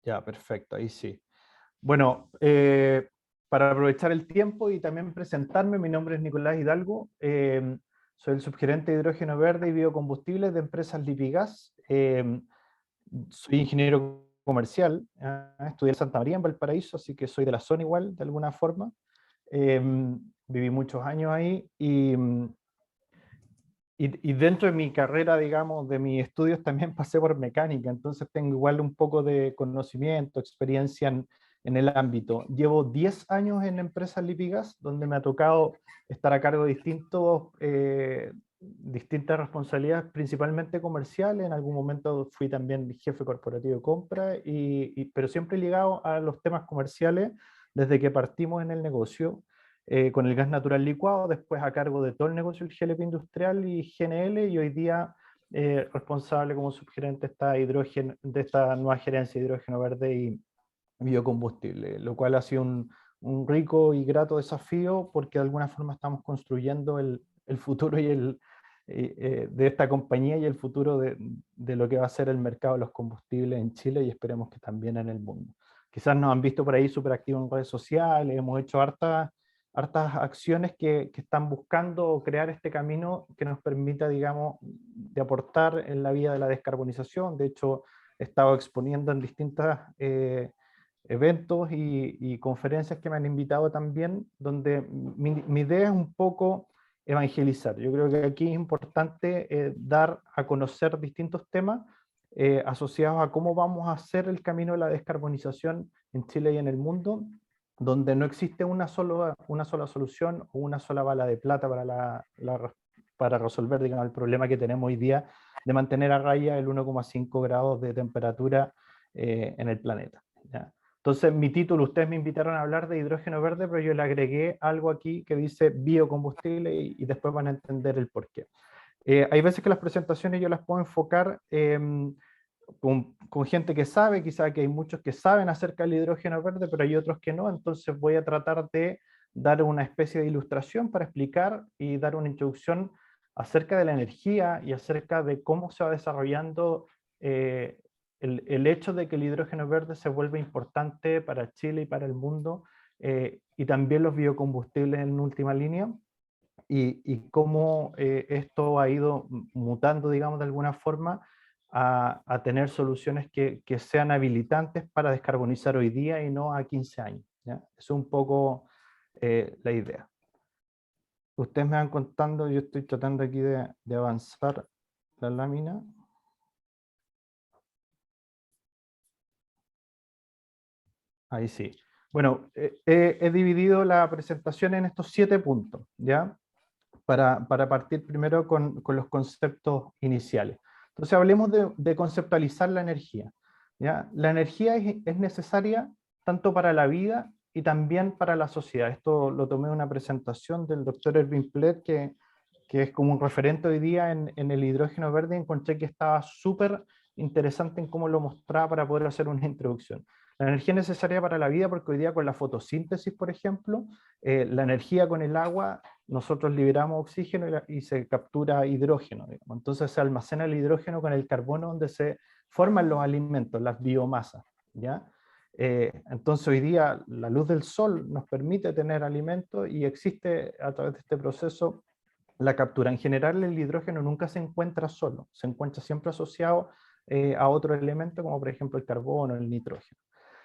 Ya, perfecto, ahí sí. Bueno, para aprovechar el tiempo y también presentarme, mi nombre es Nicolás Hidalgo, soy el subgerente de hidrógeno verde y biocombustibles de empresas Lipigas. Soy ingeniero comercial, estudié en Santa María, en Valparaíso, así que soy de la zona igual, de alguna forma. Viví muchos años ahí y dentro de mi carrera, digamos, de mis estudios también pasé por mecánica, entonces tengo igual un poco de conocimiento, experiencia en el ámbito. Llevo 10 años en empresas Lipigas, donde me ha tocado estar a cargo de distintas responsabilidades, principalmente comerciales. En algún momento fui también jefe corporativo de compra, pero siempre ligado a los temas comerciales desde que partimos en el negocio con el gas natural licuado, después a cargo de todo el negocio del GLP industrial y GNL, y hoy día responsable como subgerente de esta nueva gerencia de hidrógeno verde y biocombustible, lo cual ha sido un rico y grato desafío porque de alguna forma estamos construyendo el futuro de esta compañía y el futuro de lo que va a ser el mercado de los combustibles en Chile y esperemos que también en el mundo. Quizás nos han visto por ahí súper activos en redes sociales, hemos hecho hartas acciones que están buscando crear este camino que nos permita, digamos, de aportar en la vía de la descarbonización. De hecho, he estado exponiendo en distintas eventos y conferencias que me han invitado también, donde mi idea es un poco evangelizar. Yo creo que aquí es importante dar a conocer distintos temas asociados a cómo vamos a hacer el camino de la descarbonización en Chile y en el mundo, donde no existe una sola solución o una sola bala de plata para resolver, digamos, el problema que tenemos hoy día de mantener a raya el 1,5 grados de temperatura en el planeta, ¿ya? Entonces, mi título, ustedes me invitaron a hablar de hidrógeno verde, pero yo le agregué algo aquí que dice biocombustible y después van a entender el porqué. Hay veces que las presentaciones yo las puedo enfocar con gente que sabe, quizá que hay muchos que saben acerca del hidrógeno verde, pero hay otros que no, entonces voy a tratar de dar una especie de ilustración para explicar y dar una introducción acerca de la energía y acerca de cómo se va desarrollando el hecho de que el hidrógeno verde se vuelve importante para Chile y para el mundo, y también los biocombustibles en última línea, y cómo esto ha ido mutando, digamos, de alguna forma a tener soluciones que sean habilitantes para descarbonizar hoy día y no a 15 años, ¿ya? Eso es un poco la idea. Ustedes me van contando, yo estoy tratando aquí de avanzar la lámina. Ahí sí. Bueno, he dividido la presentación en estos 7 puntos, ¿ya? Para partir primero con los conceptos iniciales. Entonces hablemos de conceptualizar la energía, ¿ya? La energía es necesaria tanto para la vida y también para la sociedad. Esto lo tomé de una presentación del doctor Erwin Plett, que es como un referente hoy día en el hidrógeno verde. Encontré que estaba súper interesante en cómo lo mostraba para poder hacer una introducción. La energía es necesaria para la vida porque hoy día con la fotosíntesis, por ejemplo, la energía con el agua, nosotros liberamos oxígeno y se captura hidrógeno, digamos. Entonces se almacena el hidrógeno con el carbono donde se forman los alimentos, las biomasas, ¿ya? Entonces hoy día la luz del sol nos permite tener alimentos y existe a través de este proceso la captura. En general el hidrógeno nunca se encuentra solo, se encuentra siempre asociado a otro elemento como por ejemplo el carbono, el nitrógeno.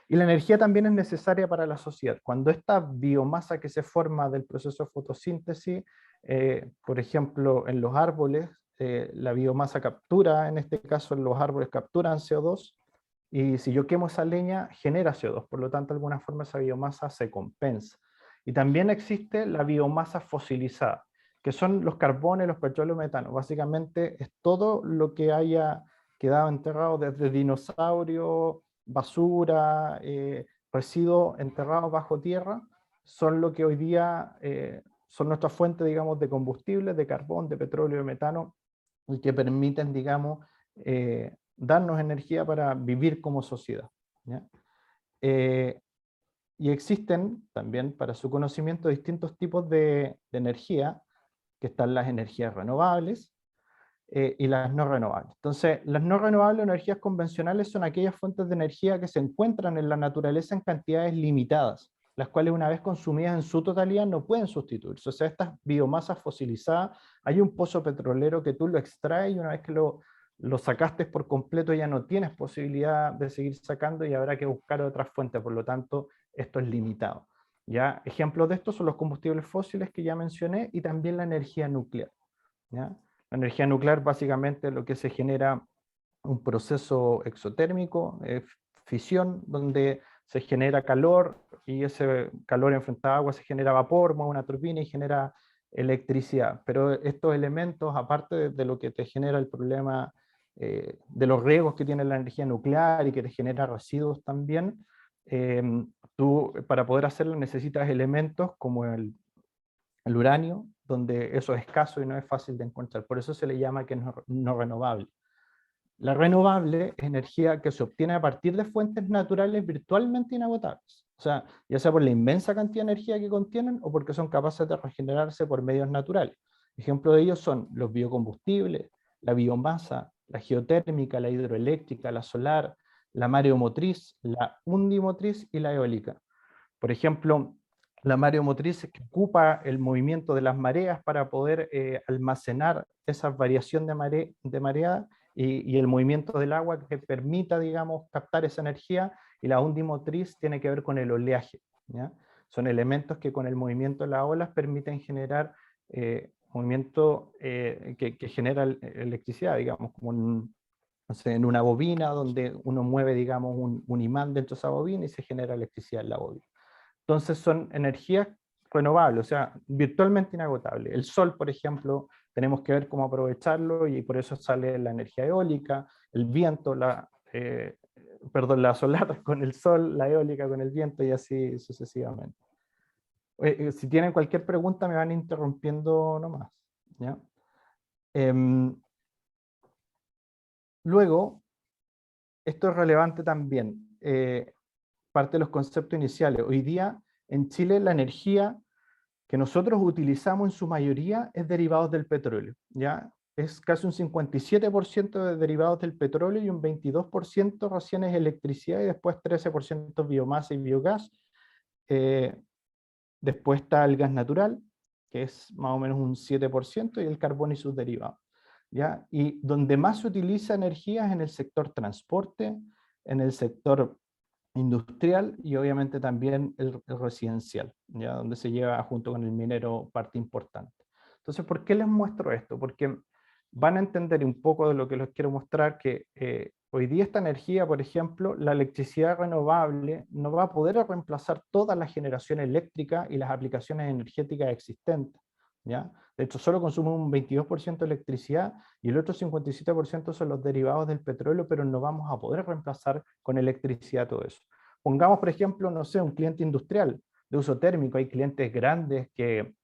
Y la energía también es necesaria para la sociedad. Cuando esta biomasa que se forma del proceso de fotosíntesis, por ejemplo, en los árboles, la biomasa captura, en este caso los árboles capturan CO2, y si yo quemo esa leña, genera CO2, por lo tanto, de alguna forma esa biomasa se compensa. Y también existe la biomasa fosilizada, que son los carbones, los petróleos, metano. Básicamente es todo lo que haya quedado enterrado desde dinosaurios, basura, residuos enterrados bajo tierra, son lo que hoy día son nuestra fuente, digamos, de combustible, de carbón, de petróleo, de metano, y que permiten, digamos, darnos energía para vivir como sociedad, ¿ya? Y existen también, para su conocimiento, distintos tipos de energía, que están las energías renovables, y las no renovables. Entonces, las no renovables o energías convencionales son aquellas fuentes de energía que se encuentran en la naturaleza en cantidades limitadas, las cuales una vez consumidas en su totalidad no pueden sustituirse. O sea, estas biomasas fosilizadas, hay un pozo petrolero que tú lo extraes y una vez que lo sacaste por completo ya no tienes posibilidad de seguir sacando y habrá que buscar otras fuentes, por lo tanto, esto es limitado. ¿Ya? Ejemplos de esto son los combustibles fósiles que ya mencioné y también la energía nuclear. ¿Ya? La energía nuclear básicamente lo que se genera un proceso exotérmico, fisión, donde se genera calor y ese calor enfrentado a agua se genera vapor, mueve una turbina y genera electricidad. Pero estos elementos, aparte de lo que te genera el problema de los riesgos que tiene la energía nuclear y que te genera residuos también, eh, tú para poder hacerlo necesitas elementos como el uranio, donde eso es escaso y no es fácil de encontrar. Por eso se le llama que es no renovable. La renovable es energía que se obtiene a partir de fuentes naturales virtualmente inagotables. O sea, ya sea por la inmensa cantidad de energía que contienen o porque son capaces de regenerarse por medios naturales. Ejemplos de ellos son los biocombustibles, la biomasa, la geotérmica, la hidroeléctrica, la solar, la mareomotriz, la undimotriz y la eólica. Por ejemplo, la mareomotriz que ocupa el movimiento de las mareas para poder almacenar esa variación de marea y el movimiento del agua que permita, digamos, captar esa energía, y la undimotriz tiene que ver con el oleaje. ¿Ya? Son elementos que con el movimiento de las olas permiten generar movimiento que genera electricidad, digamos, como no sé, en una bobina donde uno mueve, digamos, un imán dentro de esa bobina y se genera electricidad en la bobina. Entonces son energías renovables, o sea, virtualmente inagotables. El sol, por ejemplo, tenemos que ver cómo aprovecharlo y por eso sale la energía eólica, el viento, la solar con el sol, la eólica con el viento y así sucesivamente. Si tienen cualquier pregunta me van interrumpiendo nomás. ¿Ya? Luego, esto es relevante también, parte de los conceptos iniciales. Hoy día en Chile la energía que nosotros utilizamos en su mayoría es derivados del petróleo, ¿ya? Es casi un 57% de derivados del petróleo y un 22% recién es electricidad y después 13% biomasa y biogás. Después está el gas natural, que es más o menos un 7%, y el carbón y sus derivados, ¿ya? Y donde más se utiliza energía es en el sector transporte, en el sector industrial y obviamente también el residencial, ¿ya? Donde se lleva junto con el minero parte importante. Entonces, ¿por qué les muestro esto? Porque van a entender un poco de lo que les quiero mostrar, que hoy día esta energía, por ejemplo, la electricidad renovable no va a poder reemplazar toda la generación eléctrica y las aplicaciones energéticas existentes, ¿ya? De hecho, solo consume un 22% de electricidad y el otro 57% son los derivados del petróleo, pero no vamos a poder reemplazar con electricidad todo eso. Pongamos, por ejemplo, no sé, un cliente industrial de uso térmico. Hay clientes grandes que,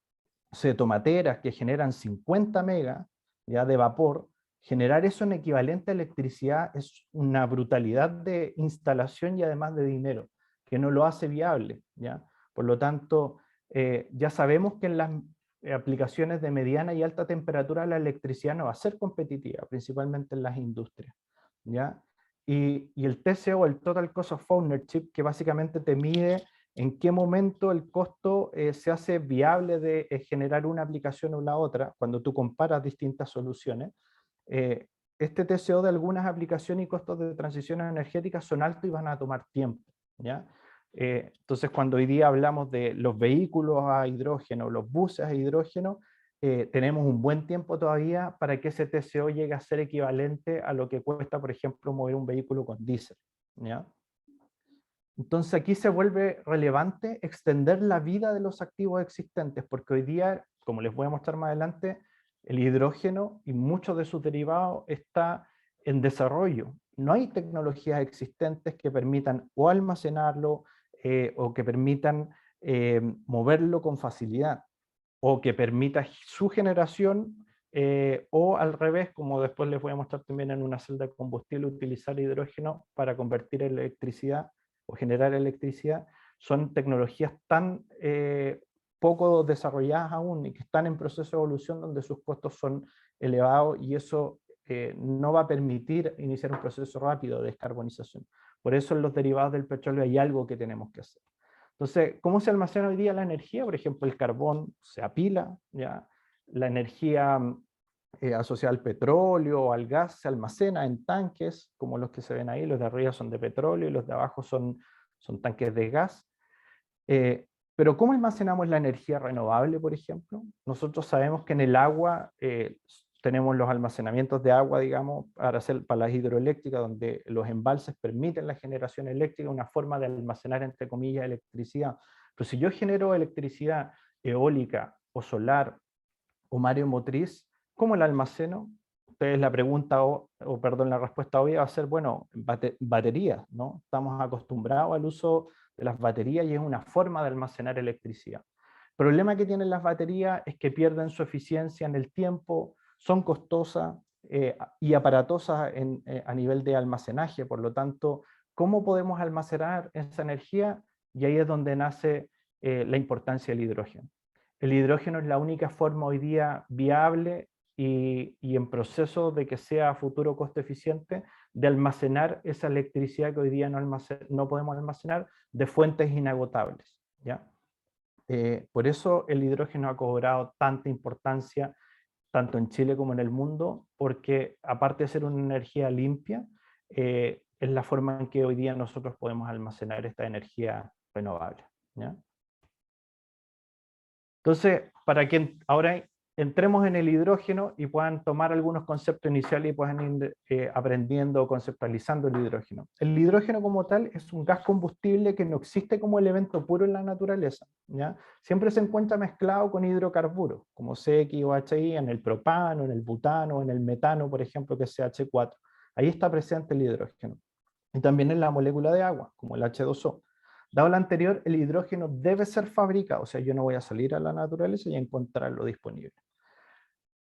tomateras que generan 50 megas ya de vapor. Generar eso en equivalente a electricidad es una brutalidad de instalación y además de dinero, que no lo hace viable, ¿ya? Por lo tanto, ya sabemos que en las aplicaciones de mediana y alta temperatura la electricidad no va a ser competitiva, principalmente en las industrias, ¿ya? Y el TCO, el Total Cost of Ownership, que básicamente te mide en qué momento el costo se hace viable de generar una aplicación o la otra, cuando tú comparas distintas soluciones. Este TCO de algunas aplicaciones y costos de transición energética son altos y van a tomar tiempo, ¿ya? Entonces, cuando hoy día hablamos de los vehículos a hidrógeno, los buses a hidrógeno, tenemos un buen tiempo todavía para que ese TCO llegue a ser equivalente a lo que cuesta, por ejemplo, mover un vehículo con diésel, ¿ya? Entonces aquí se vuelve relevante extender la vida de los activos existentes, porque hoy día, como les voy a mostrar más adelante, el hidrógeno y muchos de sus derivados está en desarrollo. No hay tecnologías existentes que permitan o almacenarlo o que permitan moverlo con facilidad, o que permita su generación, o al revés, como después les voy a mostrar también en una celda de combustible, utilizar hidrógeno para convertir electricidad o generar electricidad. Son tecnologías tan poco desarrolladas aún y que están en proceso de evolución donde sus costos son elevados, y eso no va a permitir iniciar un proceso rápido de descarbonización. Por eso en los derivados del petróleo hay algo que tenemos que hacer. Entonces, ¿cómo se almacena hoy día la energía? Por ejemplo, el carbón se apila, ¿ya? La energía asociada al petróleo o al gas se almacena en tanques, como los que se ven ahí, los de arriba son de petróleo y los de abajo son tanques de gas. Pero ¿cómo almacenamos la energía renovable, por ejemplo? Nosotros sabemos que en el agua tenemos los almacenamientos de agua, digamos, para las hidroeléctricas, donde los embalses permiten la generación eléctrica, una forma de almacenar, entre comillas, electricidad. Pero si yo genero electricidad eólica o solar o mareomotriz, ¿cómo la almaceno? Entonces la pregunta, perdón, la respuesta obvia va a ser, bueno, baterías, ¿no? Estamos acostumbrados al uso de las baterías y es una forma de almacenar electricidad. El problema que tienen las baterías es que pierden su eficiencia en el tiempo, son costosas y aparatosas a nivel de almacenaje, por lo tanto, ¿cómo podemos almacenar esa energía? Y ahí es donde nace la importancia del hidrógeno. El hidrógeno es la única forma hoy día viable y en proceso de que sea a futuro costo eficiente de almacenar esa electricidad que hoy día no podemos almacenar de fuentes inagotables, ¿ya? Por eso el hidrógeno ha cobrado tanta importancia tanto en Chile como en el mundo, porque aparte de ser una energía limpia, es la forma en que hoy día nosotros podemos almacenar esta energía renovable, ¿ya? Entonces, para que ahora entremos en el hidrógeno y puedan tomar algunos conceptos iniciales y puedan ir aprendiendo o conceptualizando el hidrógeno. El hidrógeno como tal es un gas combustible que no existe como elemento puro en la naturaleza, ¿ya? Siempre se encuentra mezclado con hidrocarburos, como CX o HI, en el propano, en el butano, en el metano, por ejemplo, que es CH4. Ahí está presente el hidrógeno. Y también en la molécula de agua, como el H2O. Dado lo anterior, el hidrógeno debe ser fabricado, o sea, yo no voy a salir a la naturaleza y encontrarlo disponible.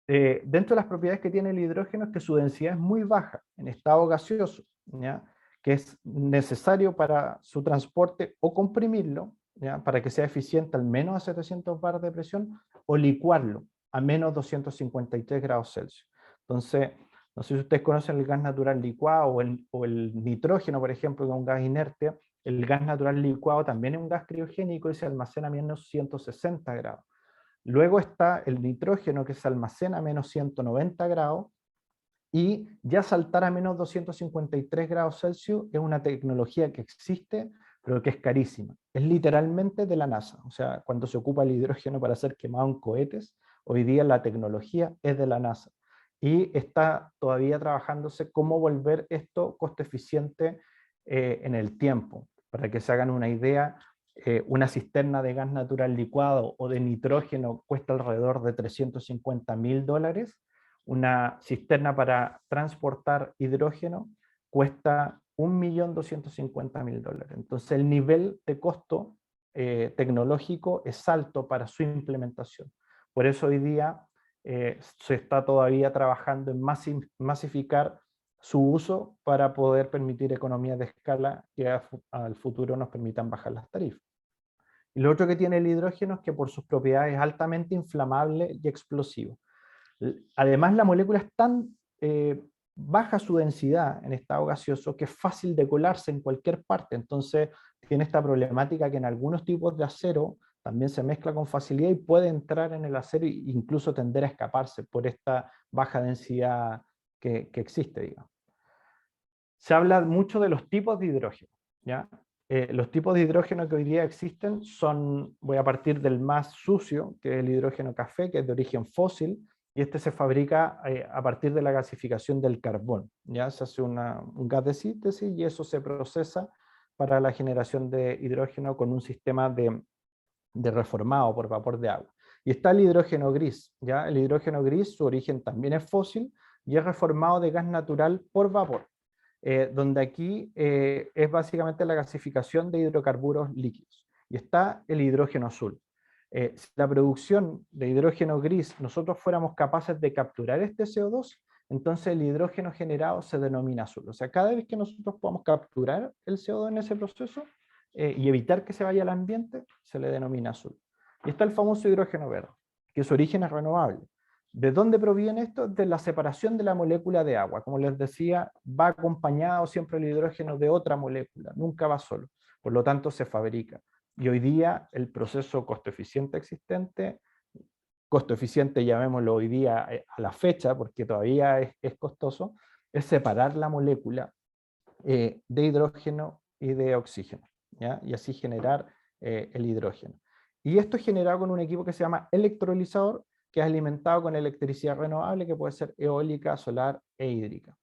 Dentro de las propiedades que tiene el hidrógeno es que su densidad es muy baja, en estado gaseoso, ¿ya? Que es necesario para su transporte o comprimirlo, ¿ya? Para que sea eficiente al menos a 700 bar de presión, o licuarlo a menos 253 grados Celsius. Entonces, no sé si ustedes conocen el gas natural licuado o el nitrógeno, por ejemplo, que es un gas inerte. El gas natural licuado también es un gas criogénico y se almacena a menos 160 grados. Luego está el nitrógeno que se almacena a menos 190 grados y ya saltar a menos 253 grados Celsius es una tecnología que existe, pero que es carísima. Es literalmente de la NASA. O sea, cuando se ocupa el hidrógeno para ser quemado en cohetes, hoy día la tecnología es de la NASA. Y está todavía trabajándose cómo volver esto costo eficiente en el tiempo. Para que se hagan una idea, una cisterna de gas natural licuado o de nitrógeno cuesta alrededor de $350.000. Una cisterna para transportar hidrógeno cuesta $1.250.000. Entonces el nivel de costo tecnológico es alto para su implementación. Por eso hoy día se está todavía trabajando en masificar su uso para poder permitir economías de escala que al futuro nos permitan bajar las tarifas. Y lo otro que tiene el hidrógeno es que por sus propiedades es altamente inflamable y explosivo. Además, la molécula es tan baja su densidad en estado gaseoso que es fácil de colarse en cualquier parte. Entonces, tiene esta problemática que en algunos tipos de acero también se mezcla con facilidad y puede entrar en el acero e incluso tender a escaparse por esta baja densidad que existe, digamos. Se habla mucho de los tipos de hidrógeno, ¿ya? Los tipos de hidrógeno que hoy día existen son, voy a partir del más sucio, que es el hidrógeno café, que es de origen fósil, y este se fabrica a partir de la gasificación del carbón, ¿ya? Se hace un gas de síntesis y eso se procesa para la generación de hidrógeno con un sistema de reformado por vapor de agua. Y está el hidrógeno gris, ¿ya? El hidrógeno gris, su origen también es fósil y es reformado de gas natural por vapor. Donde aquí es básicamente la gasificación de hidrocarburos líquidos. Y está el hidrógeno azul. Si la producción de hidrógeno gris nosotros fuéramos capaces de capturar este CO2, entonces el hidrógeno generado se denomina azul. O sea, cada vez que nosotros podamos capturar el CO2 en ese proceso y evitar que se vaya al ambiente, se le denomina azul. Y está el famoso hidrógeno verde, que su origen es renovable. ¿De dónde proviene esto? De la separación de la molécula de agua. Como les decía, va acompañado siempre el hidrógeno de otra molécula, nunca va solo. Por lo tanto, se fabrica. Y hoy día el proceso costo eficiente existente, costo eficiente llamémoslo hoy día a la fecha, porque todavía es costoso, es separar la molécula de hidrógeno y de oxígeno, ¿ya? Y así generar el hidrógeno. Y esto es generado con un equipo que se llama electrolizador, que es alimentado con electricidad renovable, que puede ser eólica, solar e hídrica.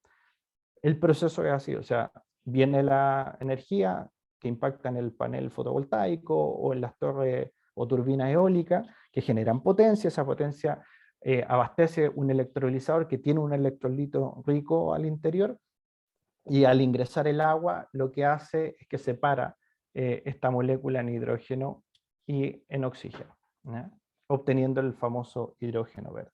El proceso es así, o sea, viene la energía que impacta en el panel fotovoltaico o en las torres o turbinas eólicas que generan potencia. Esa potencia abastece un electrolizador que tiene un electrolito rico al interior, y al ingresar el agua lo que hace es que separa esta molécula en hidrógeno y en oxígeno, ¿ya? Obteniendo el famoso hidrógeno verde.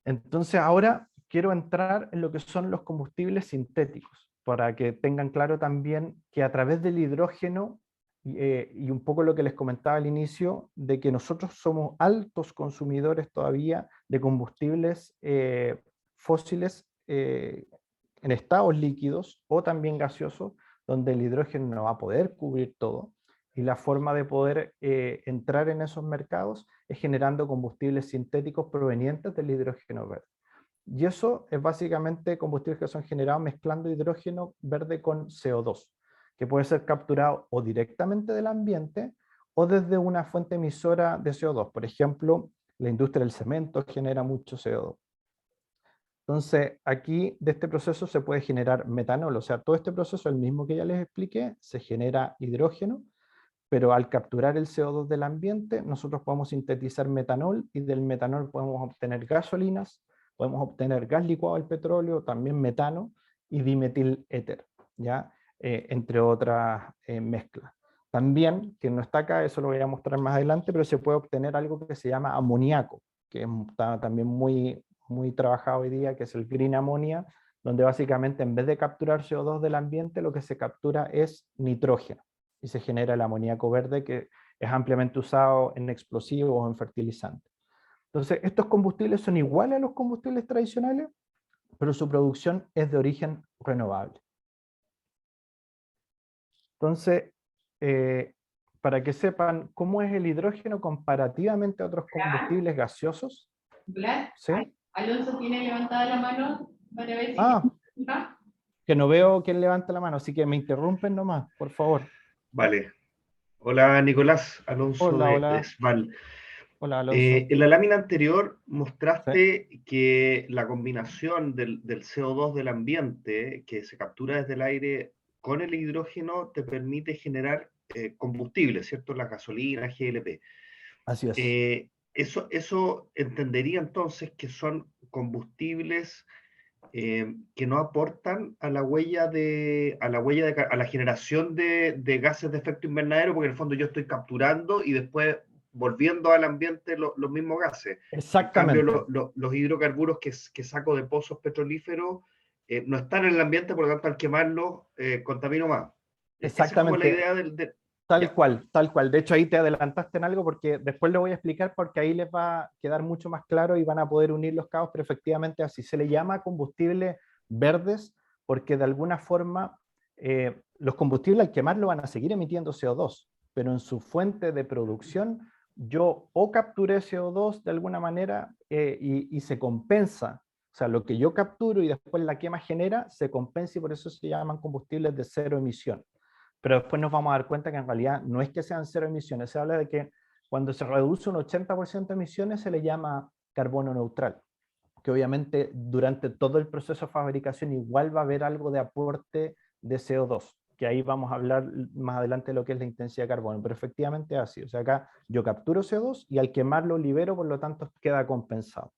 Entonces ahora quiero entrar en lo que son los combustibles sintéticos, para que tengan claro también que a través del hidrógeno, y un poco lo que les comentaba al inicio, de que nosotros somos altos consumidores todavía de combustibles fósiles en estados líquidos o también gaseosos, donde el hidrógeno no va a poder cubrir todo. Y la forma de poder entrar en esos mercados es generando combustibles sintéticos provenientes del hidrógeno verde. Y eso es básicamente combustibles que son generados mezclando hidrógeno verde con CO2, que puede ser capturado o directamente del ambiente o desde una fuente emisora de CO2. Por ejemplo, la industria del cemento genera mucho CO2. Entonces, aquí de este proceso se puede generar metanol, o sea, todo este proceso, el mismo que ya les expliqué, se genera hidrógeno, pero al capturar el CO2 del ambiente, nosotros podemos sintetizar metanol y del metanol podemos obtener gasolinas, podemos obtener gas licuado del petróleo, también metano y dimetiléter, ¿ya? Entre otras mezclas. También, que no está acá, eso lo voy a mostrar más adelante, pero se puede obtener algo que se llama amoníaco, que está también muy trabajado hoy día, que es el green ammonia, donde básicamente en vez de capturar CO2 del ambiente, lo que se captura es nitrógeno y se genera el amoníaco verde, que es ampliamente usado en explosivos o en fertilizantes. Entonces, estos combustibles son iguales a los combustibles tradicionales, pero su producción es de origen renovable. Entonces, para que sepan cómo es el hidrógeno comparativamente a otros combustibles gaseosos. ¿Sí? Alonso tiene levantada la mano para ver si... Que no veo quién levanta la mano, así que me interrumpen nomás, por favor. Vale. Hola Nicolás, Alonso Hola, de hola. SVAL. Hola, Alonso. En la lámina anterior ¿Sí? mostraste que la combinación del CO2 del ambiente que se captura desde el aire con el hidrógeno te permite generar combustible, ¿cierto? Las gasolinas, GLP. Así es. Eso entendería entonces que son combustibles que no aportan a la a la generación de gases de efecto invernadero, porque en el fondo yo estoy capturando y después volviendo al ambiente los mismos gases. En cambio, Exactamente. los hidrocarburos que saco de pozos petrolíferos no están en el ambiente, por lo tanto, al quemarlos, contamino más. Esa es como la Exactamente. idea del... Tal Ya. cual, tal cual. De hecho, ahí te adelantaste en algo porque después lo voy a explicar porque ahí les va a quedar mucho más claro y van a poder unir los cabos, pero efectivamente así se le llama combustibles verdes porque de alguna forma los combustibles al quemarlo van a seguir emitiendo CO2, pero en su fuente de producción yo o capturé CO2 de alguna manera y se compensa. O sea, lo que yo capturo y después la quema genera, se compensa y por eso se llaman combustibles de cero emisión. Pero después nos vamos a dar cuenta que en realidad no es que sean cero emisiones, se habla de que cuando se reduce un 80% de emisiones se le llama carbono neutral, que obviamente durante todo el proceso de fabricación igual va a haber algo de aporte de CO2, que ahí vamos a hablar más adelante de lo que es la intensidad de carbono, pero efectivamente es así, o sea acá yo capturo CO2 y al quemarlo libero, por lo tanto queda compensado.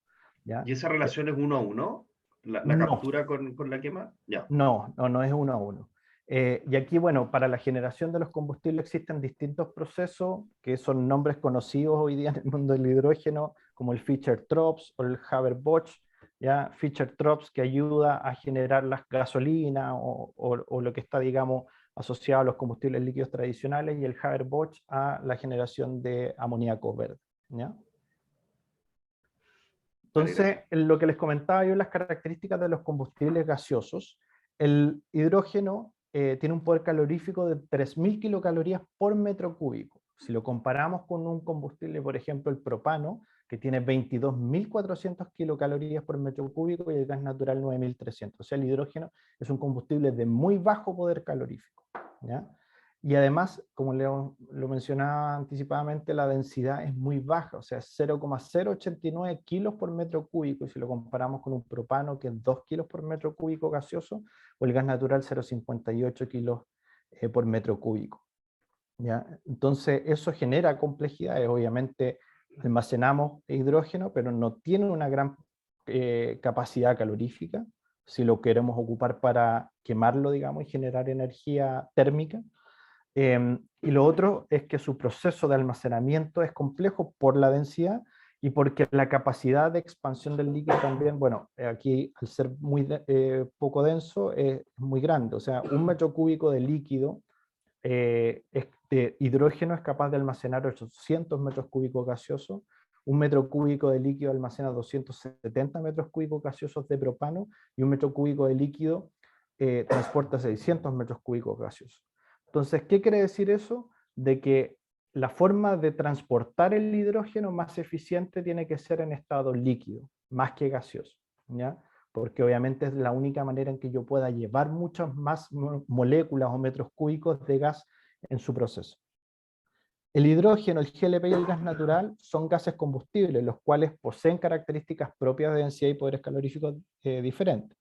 ¿Ya? ¿Y esa relación es 1 a 1? ¿La No, captura con la quema? Ya. no es uno a uno. Y aquí, bueno, para la generación de los combustibles existen distintos procesos que son nombres conocidos hoy día en el mundo del hidrógeno, como el Fischer-Tropsch o el Haber-Bosch, ¿ya? Fischer-Tropsch que ayuda a generar las gasolinas o lo que está, digamos, asociado a los combustibles líquidos tradicionales, y el Haber-Bosch a la generación de amoníaco verde, ¿ya? Entonces, lo que les comentaba yo, las características de los combustibles gaseosos, el hidrógeno tiene un poder calorífico de 3.000 kilocalorías por metro cúbico. Si lo comparamos con un combustible, por ejemplo, el propano, que tiene 22.400 kilocalorías por metro cúbico, y el gas natural 9.300. O sea, el hidrógeno es un combustible de muy bajo poder calorífico, ¿ya? Y además, como lo mencionaba anticipadamente, la densidad es muy baja, o sea, 0,089 kilos por metro cúbico, y si lo comparamos con un propano, que es 2 kilos por metro cúbico gaseoso, o el gas natural 0,58 kilos por metro cúbico, ¿ya? Entonces, eso genera complejidades. Obviamente, almacenamos hidrógeno, pero no tiene una gran capacidad calorífica, si lo queremos ocupar para quemarlo, digamos, y generar energía térmica. Y lo otro es que su proceso de almacenamiento es complejo por la densidad y porque la capacidad de expansión del líquido también, bueno, aquí al ser muy poco denso es muy grande. O sea, un metro cúbico de líquido de hidrógeno es capaz de almacenar 800 metros cúbicos gaseosos. Un metro cúbico de líquido almacena 270 metros cúbicos gaseosos de propano, y un metro cúbico de líquido transporta 600 metros cúbicos gaseosos. Entonces, ¿qué quiere decir eso? De que la forma de transportar el hidrógeno más eficiente tiene que ser en estado líquido, más que gaseoso, ¿ya? Porque obviamente es la única manera en que yo pueda llevar muchas más moléculas o metros cúbicos de gas en su proceso. El hidrógeno, el GLP y el gas natural son gases combustibles, los cuales poseen características propias de densidad y poderes caloríficos diferentes.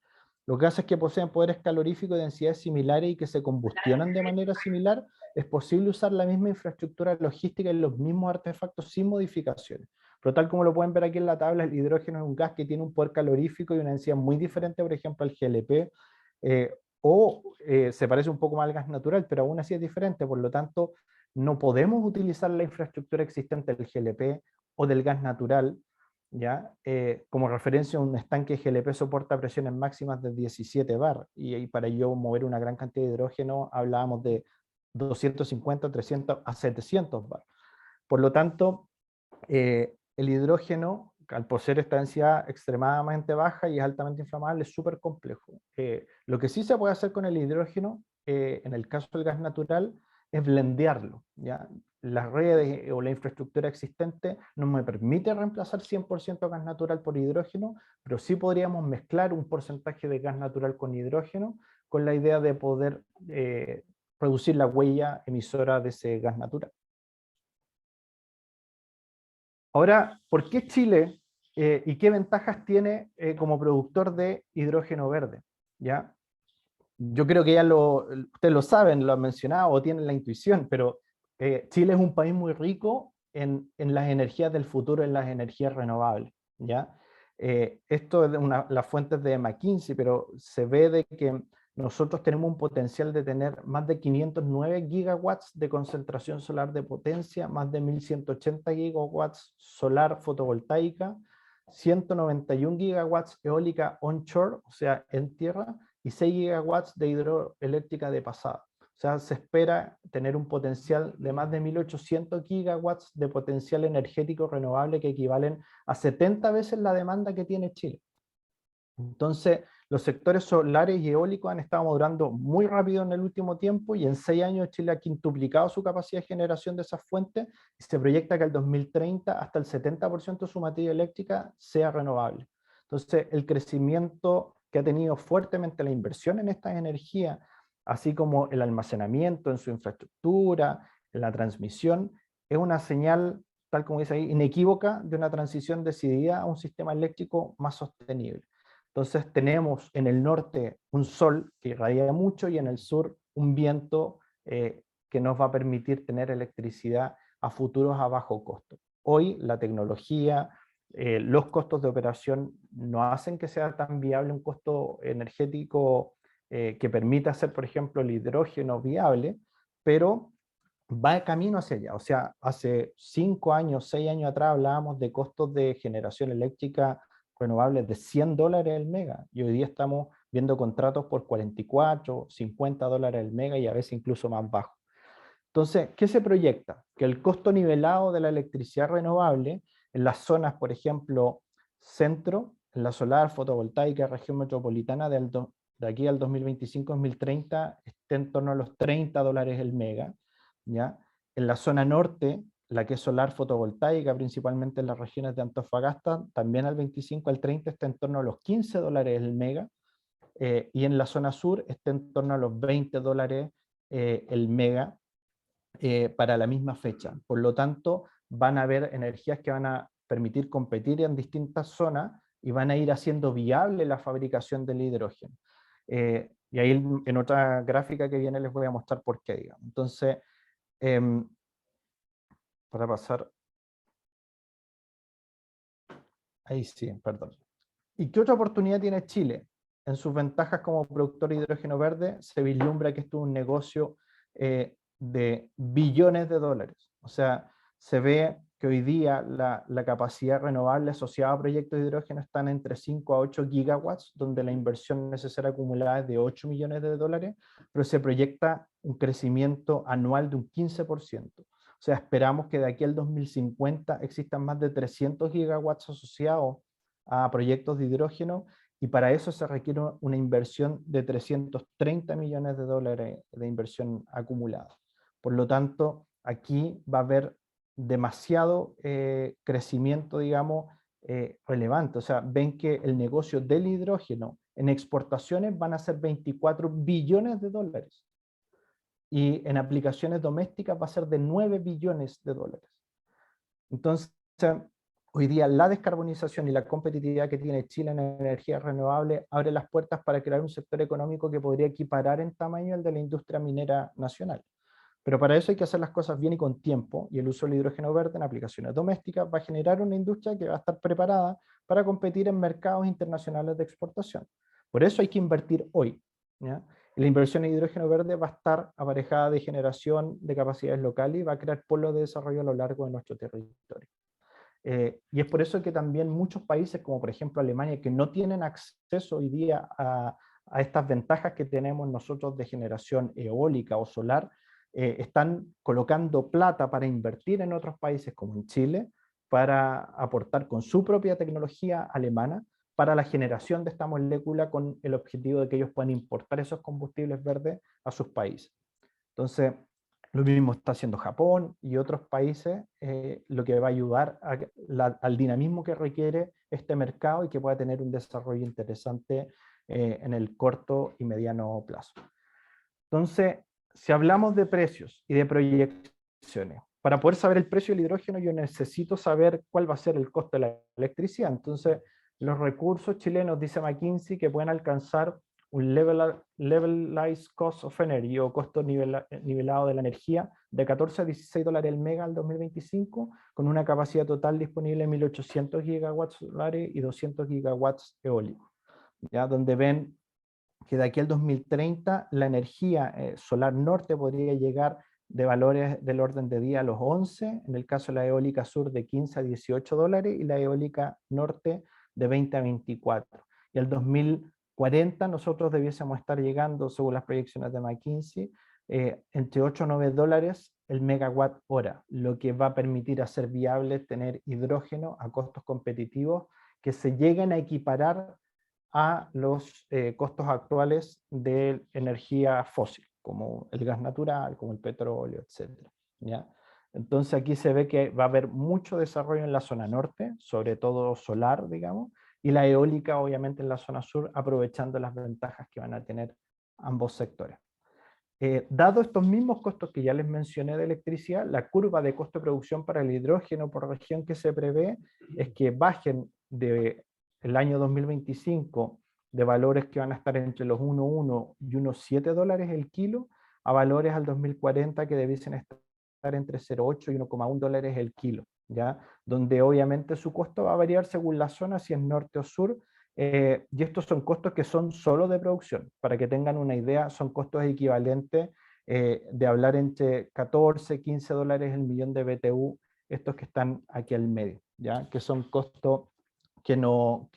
Los gases que poseen poderes caloríficos y densidades similares y que se combustionan de manera similar, es posible usar la misma infraestructura logística y los mismos artefactos sin modificaciones. Pero tal como lo pueden ver aquí en la tabla, el hidrógeno es un gas que tiene un poder calorífico y una densidad muy diferente, por ejemplo, al GLP, se parece un poco más al gas natural, pero aún así es diferente. Por lo tanto, no podemos utilizar la infraestructura existente del GLP o del gas natural, ¿ya? Como referencia, un estanque GLP soporta presiones máximas de 17 bar, y para yo mover una gran cantidad de hidrógeno hablábamos de 250, 300 a 700 bar. Por lo tanto, el hidrógeno, al poseer esta densidad extremadamente baja y es altamente inflamable, es súper complejo. Lo que sí se puede hacer con el hidrógeno, en el caso del gas natural, es blendearlo, ¿ya? Las redes o la infraestructura existente no me permite reemplazar 100% gas natural por hidrógeno, pero sí podríamos mezclar un porcentaje de gas natural con hidrógeno, con la idea de poder reducir la huella emisora de ese gas natural. Ahora, ¿por qué Chile y qué ventajas tiene como productor de hidrógeno verde? ¿Ya? Yo creo que ya ustedes lo saben, lo han mencionado o tienen la intuición, pero Chile es un país muy rico en las energías del futuro, en las energías renovables, ¿ya? Esto es de las fuentes de McKinsey, pero se ve de que nosotros tenemos un potencial de tener más de 509 gigawatts de concentración solar de potencia, más de 1.180 gigawatts solar fotovoltaica, 191 gigawatts eólica onshore, o sea, en tierra, y 6 gigawatts de hidroeléctrica de pasada. O sea, se espera tener un potencial de más de 1.800 gigawatts de potencial energético renovable, que equivalen a 70 veces la demanda que tiene Chile. Entonces, los sectores solares y eólicos han estado madurando muy rápido en el último tiempo, y en 6 años Chile ha quintuplicado su capacidad de generación de esas fuentes, y se proyecta que al 2030 hasta el 70% de su materia eléctrica sea renovable. Entonces, el crecimiento que ha tenido fuertemente la inversión en estas energías, así como el almacenamiento en su infraestructura, en la transmisión, es una señal, tal como dice ahí, inequívoca de una transición decidida a un sistema eléctrico más sostenible. Entonces tenemos en el norte un sol que irradia mucho, y en el sur un viento que nos va a permitir tener electricidad a futuros a bajo costo. Hoy la tecnología, los costos de operación no hacen que sea tan viable un costo energético que permita hacer, por ejemplo, el hidrógeno viable, pero va camino hacia allá. O sea, hace 5 años, 6 años atrás hablábamos de costos de generación eléctrica renovables de $100 el mega, y hoy día estamos viendo contratos por 44, 50 dólares el mega, y a veces incluso más bajo. Entonces, ¿qué se proyecta? Que el costo nivelado de la electricidad renovable en las zonas, por ejemplo, centro, en la solar fotovoltaica región metropolitana de aquí al 2025-2030 esté en torno a los $30 el mega, ¿ya? En la zona norte, la que es solar fotovoltaica, principalmente en las regiones de Antofagasta, también al 25 al 30 está en torno a los $15 el mega, y en la zona sur está en torno a los $20 el mega para la misma fecha. Por lo tanto, van a haber energías que van a permitir competir en distintas zonas y van a ir haciendo viable la fabricación del hidrógeno. Y ahí en otra gráfica que viene les voy a mostrar por qué, digamos. Entonces, para pasar... Ahí sí, perdón. ¿Y qué otra oportunidad tiene Chile? En sus ventajas como productor de hidrógeno verde, se vislumbra que esto es un negocio de billones de dólares. O sea, se ve que hoy día la capacidad renovable asociada a proyectos de hidrógeno están entre 5 a 8 gigawatts, donde la inversión necesaria acumulada es de 8 millones de dólares, pero se proyecta un crecimiento anual de un 15%. O sea, esperamos que de aquí al 2050 existan más de 300 gigawatts asociados a proyectos de hidrógeno, y para eso se requiere una inversión de 330 millones de dólares de inversión acumulada. Por lo tanto, aquí va a haber demasiado crecimiento, digamos, relevante. O sea, ven que el negocio del hidrógeno en exportaciones van a ser 24 billones de dólares. Y en aplicaciones domésticas va a ser de 9 billones de dólares. Entonces, hoy día la descarbonización y la competitividad que tiene Chile en energía renovable abre las puertas para crear un sector económico que podría equiparar en tamaño al de la industria minera nacional. Pero para eso hay que hacer las cosas bien y con tiempo, y el uso del hidrógeno verde en aplicaciones domésticas va a generar una industria que va a estar preparada para competir en mercados internacionales de exportación. Por eso hay que invertir hoy, ¿ya? La inversión en hidrógeno verde va a estar aparejada de generación de capacidades locales y va a crear polos de desarrollo a lo largo de nuestro territorio. Y es por eso que también muchos países, como por ejemplo Alemania, que no tienen acceso hoy día a estas ventajas que tenemos nosotros de generación eólica o solar, están colocando plata para invertir en otros países como en Chile, para aportar con su propia tecnología alemana para la generación de esta molécula con el objetivo de que ellos puedan importar esos combustibles verdes a sus países. Entonces, lo mismo está haciendo Japón y otros países, lo que va a ayudar al dinamismo que requiere este mercado y que pueda tener un desarrollo interesante en el corto y mediano plazo. Entonces, si hablamos de precios y de proyecciones, para poder saber el precio del hidrógeno yo necesito saber cuál va a ser el costo de la electricidad. Entonces, los recursos chilenos, dice McKinsey, que pueden alcanzar un levelized cost of energy, o costo nivelado de la energía, de 14 a 16 dólares el mega al 2025, con una capacidad total disponible de 1.800 gigawatts solares y 200 gigawatts eólicos, ¿ya? Donde ven que de aquí al 2030 la energía solar norte podría llegar de valores del orden de día a los 11, en el caso de la eólica sur de 15 a 18 dólares y la eólica norte de 20 a 24. Y al 2040 nosotros debiésemos estar llegando, según las proyecciones de McKinsey, entre 8 a 9 dólares el megawatt hora, lo que va a permitir hacer viable tener hidrógeno a costos competitivos que se lleguen a equiparar a los costos actuales de energía fósil, como el gas natural, como el petróleo, etc. ¿Ya? Entonces aquí se ve que va a haber mucho desarrollo en la zona norte, sobre todo solar, digamos, y la eólica obviamente en la zona sur, aprovechando las ventajas que van a tener ambos sectores. Dado estos mismos costos que ya les mencioné de electricidad, la curva de costo de producción para el hidrógeno por región que se prevé es que bajen de el año 2025 de valores que van a estar entre los 1,1 y unos 7 dólares el kilo, a valores al 2040 que debiesen estar entre 0,8 y 1,1 dólares el kilo, ¿ya? Donde obviamente su costo va a variar según la zona, si es norte o sur, y estos son costos que son solo de producción. Para que tengan una idea, son costos equivalentes de hablar entre 14, 15 dólares el millón de BTU, estos que están aquí al medio, ¿ya? Que son costos que no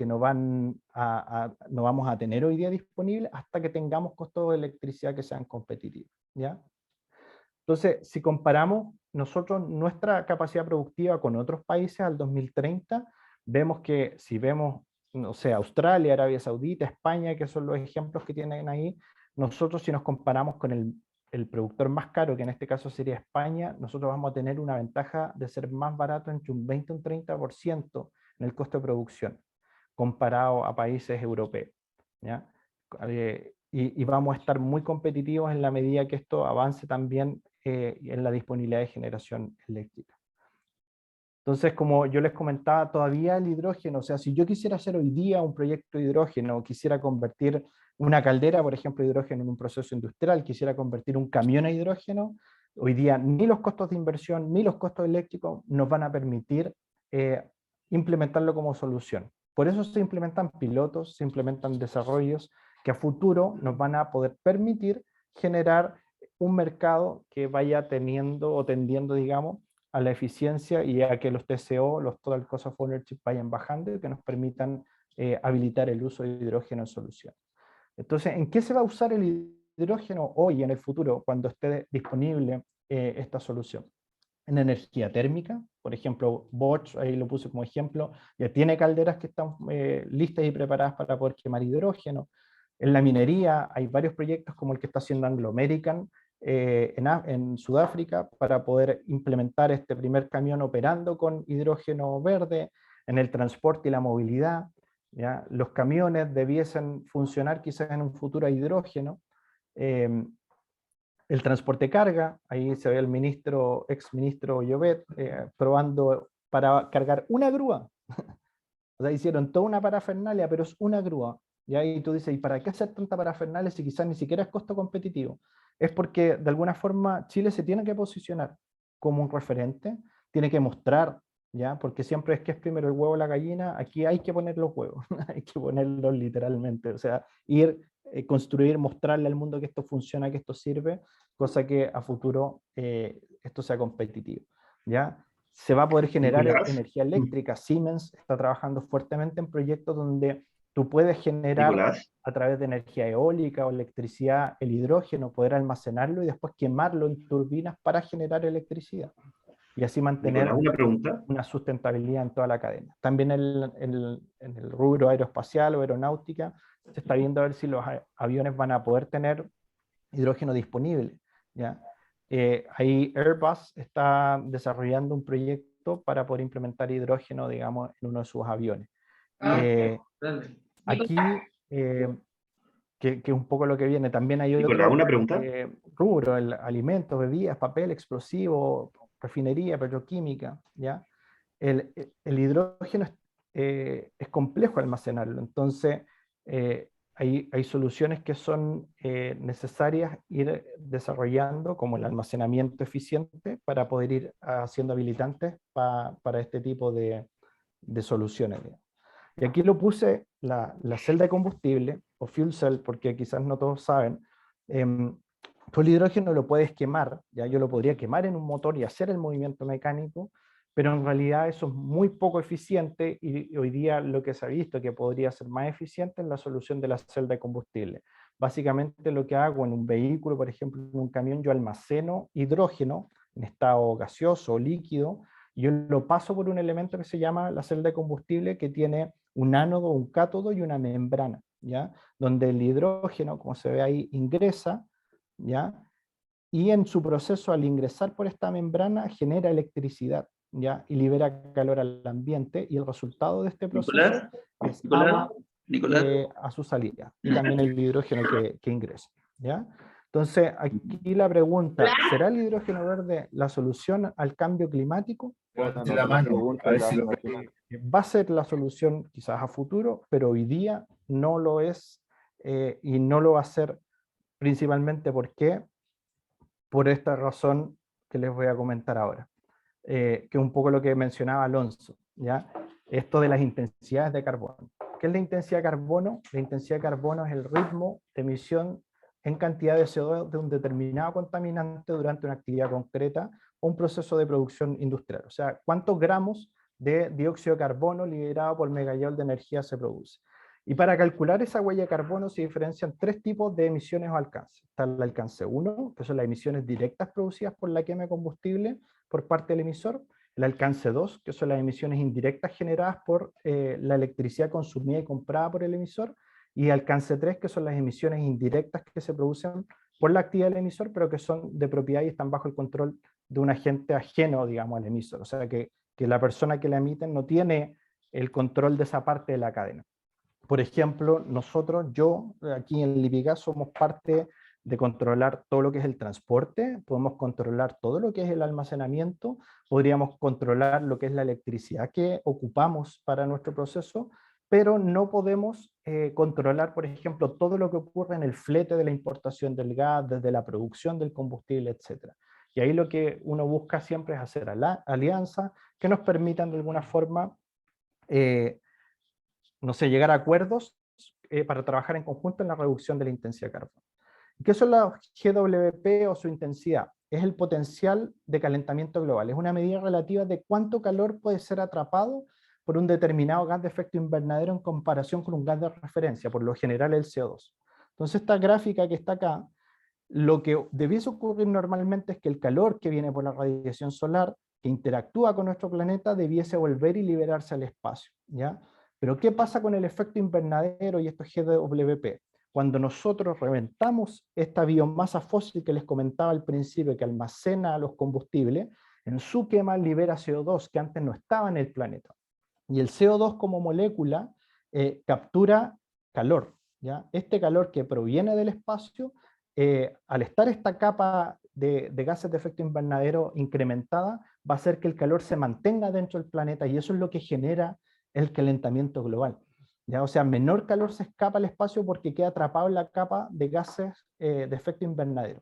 vamos a tener hoy día disponibles hasta que tengamos costos de electricidad que sean competitivos, ¿ya? Entonces, si comparamos nosotros nuestra capacidad productiva con otros países al 2030, vemos que si vemos, no sé, Australia, Arabia Saudita, España, que son los ejemplos que tienen ahí, nosotros si nos comparamos con el productor más caro, que en este caso sería España, nosotros vamos a tener una ventaja de ser más barato entre un 20 y un 30% en el costo de producción, comparado a países europeos, ¿ya? Y vamos a estar muy competitivos en la medida que esto avance también en la disponibilidad de generación eléctrica. Entonces, como yo les comentaba, todavía el hidrógeno, o sea, si yo quisiera hacer hoy día un proyecto de hidrógeno, quisiera convertir una caldera, por ejemplo, de hidrógeno en un proceso industrial, quisiera convertir un camión a hidrógeno, hoy día ni los costos de inversión ni los costos eléctricos nos van a permitir implementarlo como solución. Por eso se implementan pilotos, se implementan desarrollos que a futuro nos van a poder permitir generar un mercado que vaya teniendo o tendiendo, digamos, a la eficiencia y a que los TCO, los Total Cost of Ownership, vayan bajando y que nos permitan habilitar el uso de hidrógeno en solución. Entonces, ¿en qué se va a usar el hidrógeno hoy en el futuro cuando esté disponible esta solución? En energía térmica, por ejemplo, Bosch, ahí lo puse como ejemplo, ya tiene calderas que están listas y preparadas para poder quemar hidrógeno. En la minería hay varios proyectos como el que está haciendo Anglo American en Sudáfrica para poder implementar este primer camión operando con hidrógeno verde. En el transporte y la movilidad, ¿ya? Los camiones debiesen funcionar quizás en un futuro a hidrógeno. El transporte carga, ahí se ve el ex ministro Llobet probando para cargar una grúa. O sea, hicieron toda una parafernalia, pero es una grúa. Y ahí tú dices, ¿y para qué hacer tanta parafernalia si quizás ni siquiera es costo competitivo? Es porque de alguna forma Chile se tiene que posicionar como un referente, tiene que mostrar, ¿ya? Porque siempre es que es primero el huevo o la gallina, aquí hay que poner los huevos, hay que ponerlos literalmente, o sea, construir, mostrarle al mundo que esto funciona, que esto sirve, cosa que a futuro esto sea competitivo, ¿ya? Se va a poder generar energía eléctrica. Siemens está trabajando fuertemente en proyectos donde tú puedes generar a través de energía eólica o electricidad el hidrógeno, poder almacenarlo y después quemarlo en turbinas para generar electricidad. Y así mantener una sustentabilidad en toda la cadena. También en el rubro aeroespacial o aeronáutica se está viendo a ver si los aviones van a poder tener hidrógeno disponible, ¿ya? Ahí Airbus está desarrollando un proyecto para poder implementar hidrógeno, digamos, en uno de sus aviones. Aquí, que es un poco lo que viene, también hay otro rubro, alimentos, bebidas, papel, explosivo, refinería, petroquímica, ¿ya? El hidrógeno es complejo almacenarlo, entonces hay soluciones que son necesarias ir desarrollando, como el almacenamiento eficiente, para poder ir haciendo habilitantes para este tipo de soluciones. Y aquí lo puse, la celda de combustible, o fuel cell, porque quizás no todos saben, tú el hidrógeno lo puedes quemar, ya yo lo podría quemar en un motor y hacer el movimiento mecánico, pero en realidad eso es muy poco eficiente y hoy día lo que se ha visto que podría ser más eficiente es la solución de la celda de combustible. Básicamente lo que hago en un vehículo, por ejemplo, en un camión, yo almaceno hidrógeno en estado gaseoso o líquido, y yo lo paso por un elemento que se llama la celda de combustible, que tiene un ánodo, un cátodo y una membrana, ¿ya? Donde el hidrógeno, como se ve ahí, ingresa, ¿ya? Y en su proceso, al ingresar por esta membrana, genera electricidad, ¿ya? Y libera calor al ambiente, y el resultado de este proceso es agua a su salida, y también el hidrógeno que ingresa, ¿ya? Entonces, aquí la pregunta, ¿será el hidrógeno verde la solución al cambio climático? Va a ser la solución quizás a futuro, pero hoy día no lo es, y no lo va a ser principalmente porque por esta razón que les voy a comentar ahora, que es un poco lo que mencionaba Alonso, ¿ya? Esto de las intensidades de carbono. ¿Qué es la intensidad de carbono? La intensidad de carbono es el ritmo de emisión en cantidad de CO2 de un determinado contaminante durante una actividad concreta o un proceso de producción industrial. O sea, cuántos gramos de dióxido de carbono liberado por megajoule de energía se produce. Y para calcular esa huella de carbono se diferencian tres tipos de emisiones o alcances. Está el alcance 1, que son las emisiones directas producidas por la quema de combustible por parte del emisor. el alcance 2, que son las emisiones indirectas generadas por la electricidad consumida y comprada por el emisor, y alcance 3, que son las emisiones indirectas que se producen por la actividad del emisor, pero que son de propiedad y están bajo el control de un agente ajeno, digamos, al emisor. O sea, que la persona que la emite no tiene el control de esa parte de la cadena. Por ejemplo, yo, aquí en Lipigas, somos parte de controlar todo lo que es el transporte, podemos controlar todo lo que es el almacenamiento, podríamos controlar lo que es la electricidad que ocupamos para nuestro proceso, pero no podemos controlar, por ejemplo, todo lo que ocurre en el flete de la importación del gas, desde la producción del combustible, etc. Y ahí lo que uno busca siempre es hacer alianzas que nos permitan de alguna forma no sé, llegar a acuerdos para trabajar en conjunto en la reducción de la intensidad de carbono. ¿Qué son las GWP o su intensidad? Es el potencial de calentamiento global. Es una medida relativa de cuánto calor puede ser atrapado por un determinado gas de efecto invernadero en comparación con un gas de referencia, por lo general el CO2. Entonces esta gráfica que está acá, lo que debiese ocurrir normalmente es que el calor que viene por la radiación solar, que interactúa con nuestro planeta, debiese volver y liberarse al espacio, ¿ya? Pero ¿qué pasa con el efecto invernadero y estos GWP? Cuando nosotros reventamos esta biomasa fósil que les comentaba al principio, que almacena los combustibles, en su quema libera CO2 que antes no estaba en el planeta. Y el CO2 como molécula captura calor, ¿ya? Este calor que proviene del espacio, al estar esta capa de gases de efecto invernadero incrementada, va a hacer que el calor se mantenga dentro del planeta, y eso es lo que genera el calentamiento global, ¿ya? O sea, menor calor se escapa al espacio porque queda atrapado en la capa de gases de efecto invernadero.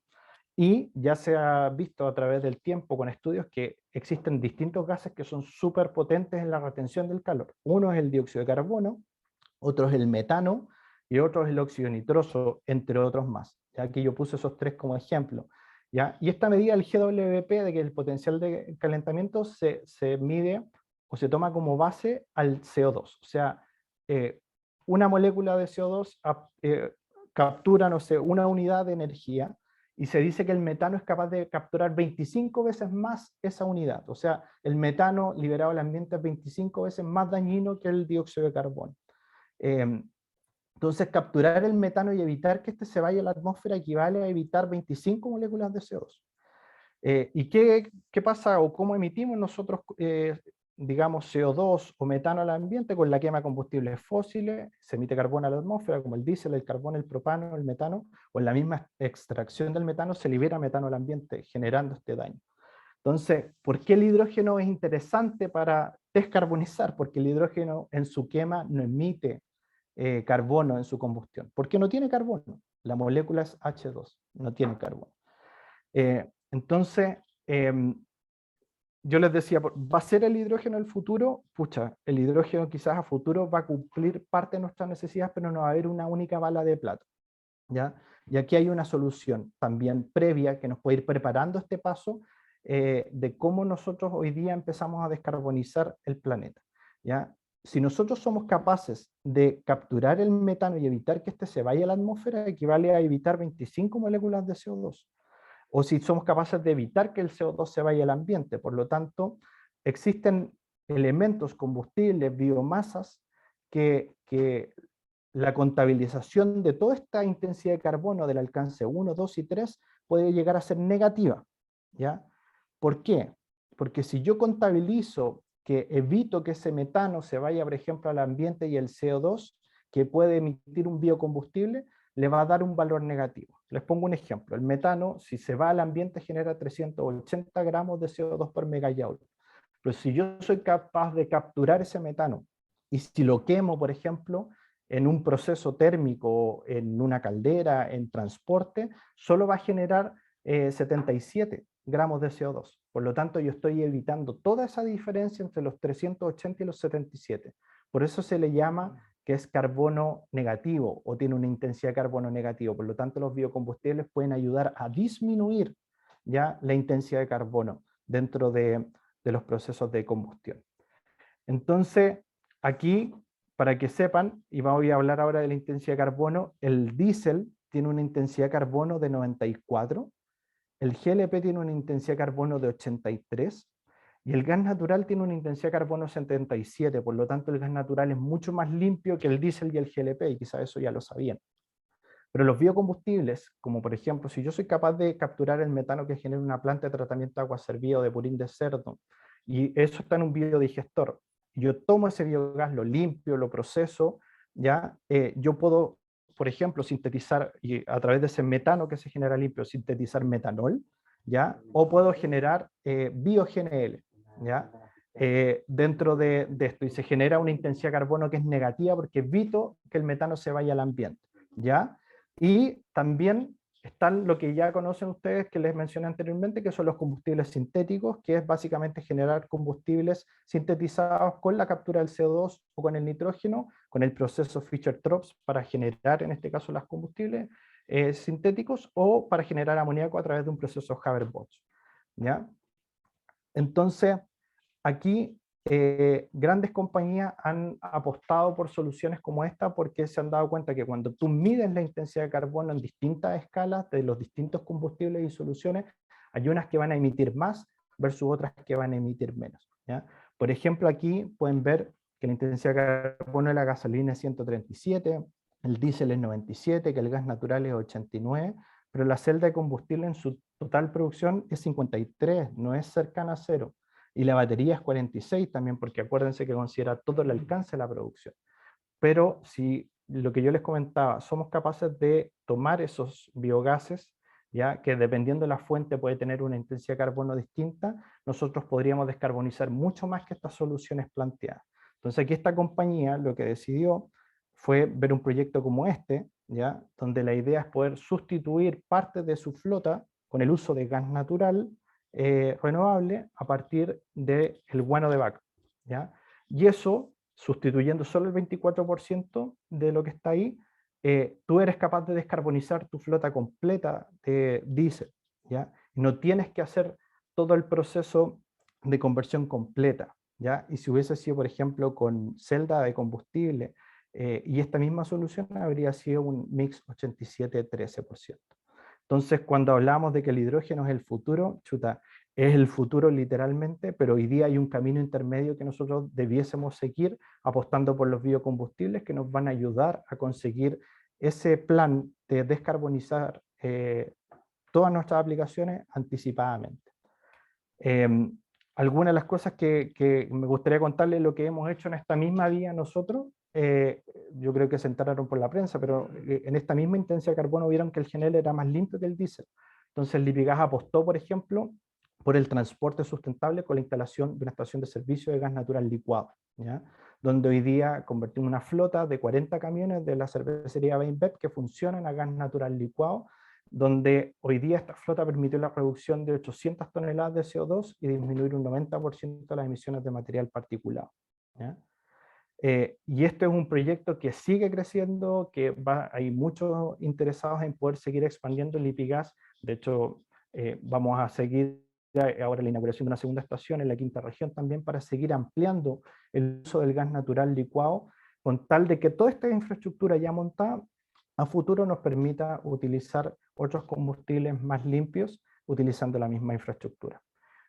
Y ya se ha visto a través del tiempo con estudios que existen distintos gases que son súper potentes en la retención del calor. Uno es el dióxido de carbono, otro es el metano y otro es el óxido nitroso, entre otros más. Ya que yo puse esos tres como ejemplo. ¿Ya? Y esta medida del GWP, de que el potencial de calentamiento se mide o se toma como base al CO2. O sea, una molécula de CO2 captura, no sé, una unidad de energía, y se dice que el metano es capaz de capturar 25 veces más esa unidad. O sea, el metano liberado al ambiente es 25 veces más dañino que el dióxido de carbono. Entonces, capturar el metano y evitar que este se vaya a la atmósfera equivale a evitar 25 moléculas de CO2. ¿Y qué pasa o cómo emitimos nosotros, digamos, CO2 o metano al ambiente? Con la quema de combustibles fósiles, se emite carbono a la atmósfera, como el diésel, el carbón, el propano, el metano, o en la misma extracción del metano se libera metano al ambiente, generando este daño. Entonces, ¿por qué el hidrógeno es interesante para descarbonizar? Porque el hidrógeno en su quema no emite carbono en su combustión, porque no tiene carbono. La molécula es H2, no tiene carbono. Entonces, yo les decía, ¿va a ser el hidrógeno el futuro? Pucha, el hidrógeno quizás a futuro va a cumplir parte de nuestras necesidades, pero no va a haber una única bala de plata, ¿ya? Y aquí hay una solución también previa que nos puede ir preparando este paso de cómo nosotros hoy día empezamos a descarbonizar el planeta, ¿ya? Si nosotros somos capaces de capturar el metano y evitar que este se vaya a la atmósfera, equivale a evitar 25 moléculas de CO2. O si somos capaces de evitar que el CO2 se vaya al ambiente. Por lo tanto, existen elementos, combustibles, biomasas, que la contabilización de toda esta intensidad de carbono del alcance 1, 2 y 3 puede llegar a ser negativa, ¿ya? ¿Por qué? Porque si yo contabilizo que evito que ese metano se vaya, por ejemplo, al ambiente, y el CO2, que puede emitir un biocombustible, le va a dar un valor negativo. Les pongo un ejemplo. El metano, si se va al ambiente, genera 380 gramos de CO2 por megajoule. Pero si yo soy capaz de capturar ese metano, y si lo quemo, por ejemplo, en un proceso térmico, en una caldera, en transporte, solo va a generar 77 gramos de CO2. Por lo tanto, yo estoy evitando toda esa diferencia entre los 380 y los 77. Por eso se le llama que es carbono negativo o tiene una intensidad de carbono negativo. Por lo tanto, los biocombustibles pueden ayudar a disminuir ya la intensidad de carbono dentro de los procesos de combustión. Entonces, aquí, para que sepan, y voy a hablar ahora de la intensidad de carbono, el diésel tiene una intensidad de carbono de 94, el GLP tiene una intensidad de carbono de 83, Y el gas natural tiene una intensidad de carbono 77, por lo tanto el gas natural es mucho más limpio que el diésel y el GLP, y quizás eso ya lo sabían. Pero los biocombustibles, como por ejemplo, si yo soy capaz de capturar el metano que genera una planta de tratamiento de agua servida o de purín de cerdo, y eso está en un biodigestor, yo tomo ese biogás, lo limpio, lo proceso, ¿ya? Yo puedo, por ejemplo, sintetizar, y a través de ese metano que se genera limpio, sintetizar metanol, ¿ya? O puedo generar bio-GNL, ¿ya? Dentro de esto, y se genera una intensidad de carbono que es negativa porque evito que el metano se vaya al ambiente, ¿ya? Y también están lo que ya conocen ustedes, que les mencioné anteriormente, que son los combustibles sintéticos, que es básicamente generar combustibles sintetizados con la captura del CO2 o con el nitrógeno, con el proceso Fischer-Tropsch para generar, en este caso, los combustibles sintéticos, o para generar amoníaco a través de un proceso Haber-Bosch, ¿ya? Entonces, aquí grandes compañías han apostado por soluciones como esta porque se han dado cuenta que cuando tú mides la intensidad de carbono en distintas escalas de los distintos combustibles y soluciones, hay unas que van a emitir más versus otras que van a emitir menos, ¿ya? Por ejemplo, aquí pueden ver que la intensidad de carbono de la gasolina es 137, el diésel es 97, que el gas natural es 89, pero la celda de combustible en su total producción es 53, no es cercana a cero. Y la batería es 46 también, porque acuérdense que considera todo el alcance de la producción. Pero si lo que yo les comentaba, somos capaces de tomar esos biogases, ya que dependiendo de la fuente puede tener una intensidad de carbono distinta, nosotros podríamos descarbonizar mucho más que estas soluciones planteadas. Entonces aquí esta compañía lo que decidió fue ver un proyecto como este, ya, donde la idea es poder sustituir parte de su flota con el uso de gas natural renovable a partir del guano de vaca, ¿ya? Y eso, sustituyendo solo el 24% de lo que está ahí, tú eres capaz de descarbonizar tu flota completa de diésel, ¿ya? Y no tienes que hacer todo el proceso de conversión completa, ¿ya? Y si hubiese sido, por ejemplo, con celda de combustible y esta misma solución, habría sido un mix 87-13%. Entonces, cuando hablamos de que el hidrógeno es el futuro, chuta, es el futuro literalmente, pero hoy día hay un camino intermedio que nosotros debiésemos seguir apostando por los biocombustibles que nos van a ayudar a conseguir ese plan de descarbonizar todas nuestras aplicaciones anticipadamente. Algunas de las cosas que me gustaría contarles lo que hemos hecho en esta misma vía nosotros, yo creo que se enteraron por la prensa, pero en esta misma intensidad de carbono vieron que el GNL era más limpio que el diésel. Entonces Lipigas apostó, por ejemplo, por el transporte sustentable con la instalación de una estación de servicio de gas natural licuado, ¿ya? Donde hoy día convertimos una flota de 40 camiones de la cervecería Weinbeck que funcionan a gas natural licuado, donde hoy día esta flota permitió la reducción de 800 toneladas de CO2 y disminuir un 90% las emisiones de material particulado, ¿ya? Y este es un proyecto que sigue creciendo, que hay muchos interesados en poder seguir expandiendo el Lipigas. De hecho, vamos a seguir ahora la inauguración de una segunda estación en la quinta región también para seguir ampliando el uso del gas natural licuado, con tal de que toda esta infraestructura ya montada a futuro nos permita utilizar otros combustibles más limpios utilizando la misma infraestructura.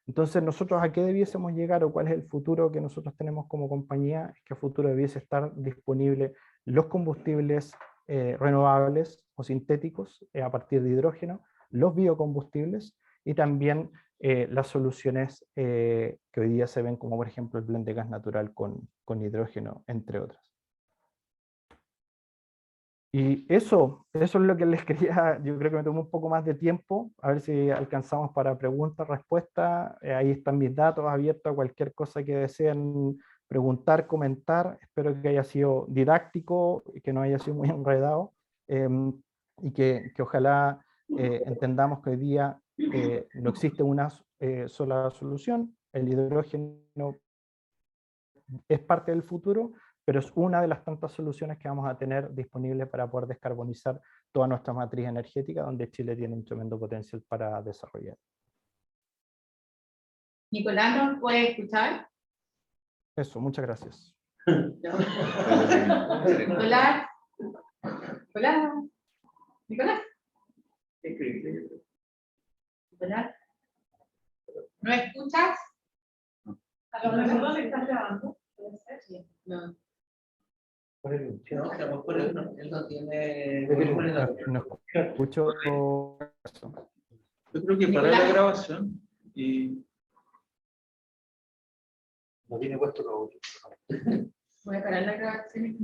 Entonces, nosotros a qué debiésemos llegar o cuál es el futuro que nosotros tenemos como compañía, es que a futuro debiese estar disponible los combustibles renovables o sintéticos a partir de hidrógeno, los biocombustibles y también las soluciones que hoy día se ven como por ejemplo el blend de gas natural con hidrógeno, entre otras. Y eso es lo que les quería, yo creo que me tomó un poco más de tiempo, a ver si alcanzamos para preguntas, respuestas, ahí están mis datos abiertos a cualquier cosa que deseen preguntar, comentar, espero que haya sido didáctico y que no haya sido muy enredado, y que ojalá entendamos que hoy día no existe una sola solución, el hidrógeno es parte del futuro, pero es una de las tantas soluciones que vamos a tener disponibles para poder descarbonizar toda nuestra matriz energética, donde Chile tiene un tremendo potencial para desarrollar. Nicolás, ¿nos puede escuchar? Eso, muchas gracias. Nicolás. Nicolás. Nicolás. Nicolás. ¿No escuchas? A lo mejor no se está grabando. Puede ser. Sí, no. No, estamos por él no tiene. No escucho. Yo creo que para la grabación y. No tiene puesto todo. Voy a parar la grabación y